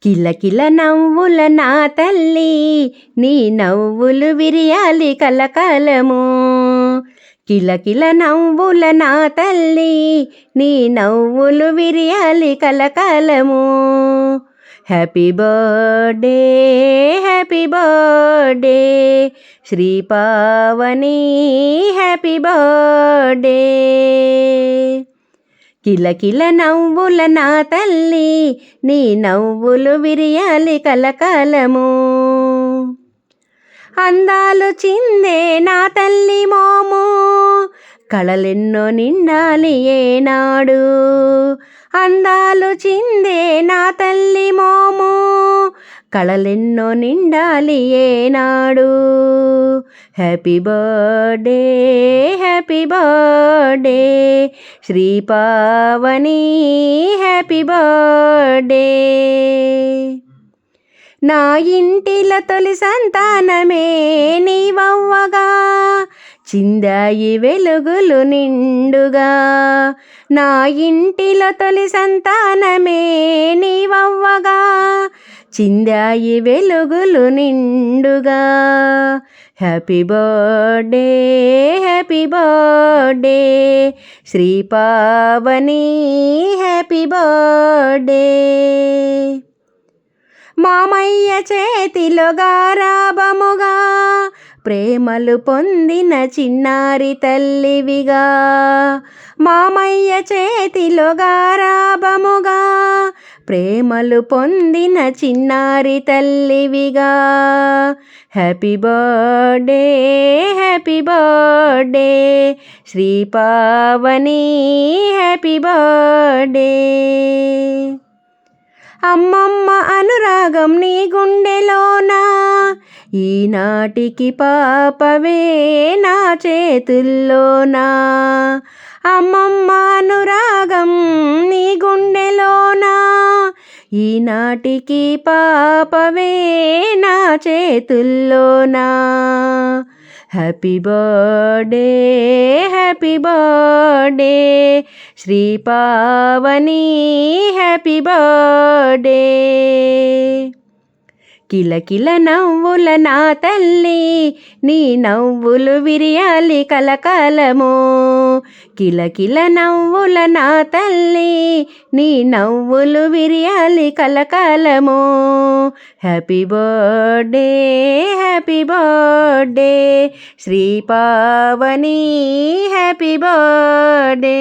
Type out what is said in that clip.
కిలకిల నవ్వుల నా తల్లి, నీ నవ్వులు విరియాలి కలకాలము. కిలకిల నవ్వుల నా తల్లి, నీ నవ్వులు విరియాలి కలకాలము. Happy birthday, happy birthday Shri Pavani, happy birthday. కిలకిల నవ్వుల నా తల్లి, నీ నవ్వులు విరియాలి కలకాలము. అందాలు చిందే నా తల్లి మోము, కళలెన్నో నిండాలి ఏనాడు. అందాలు చిందే నా తల్లి మోము, కళలెన్నో నిండాలి ఏనాడు. Happy birthday, happy birthday Shri Pavani, happy birthday. నా ఇంటిలో తొలి సంతానమే నీవవ్వగా, చిందాయి వెలుగులు నిండుగా. నా ఇంటిలో తొలి సంతానమే నీవవ్వగా, చిందాయి వెలుగులు నిండుగా. Happy birthday, happy birthday Shri Pavani, happy birthday. మామయ్య చేతిలో గారాబముగా, ప్రేమలు పొందిన చిన్నారి తల్లివిగా. మామయ్య చేతిలో గారాబముగా, ప్రేమలు పొందిన చిన్నారి తల్లివిగా. Happy birthday, happy birthday Shri Pavani, happy birthday. అమ్మమ్మ అనురాగం నీ గుండెలోనా, ఈనాటికి పాపవే నా చేతుల్లోనా. అమ్మమ్మ అనురాగం నీ గుండెలోనా, ఈనాటికి పాపవే నా చేతుల్లోనా. Happy birthday, happy birthday Shri Pavani, happy birthday. కిలకిల నవ్వుల నా తల్లి, నీ నవ్వులు విరియాలి కలకాలము. కిలకిల నవ్వుల నా తల్లి, నీ నవ్వులు విరియాలి కలకాలము. Happy birthday, happy birthday Shri Pavani, happy birthday.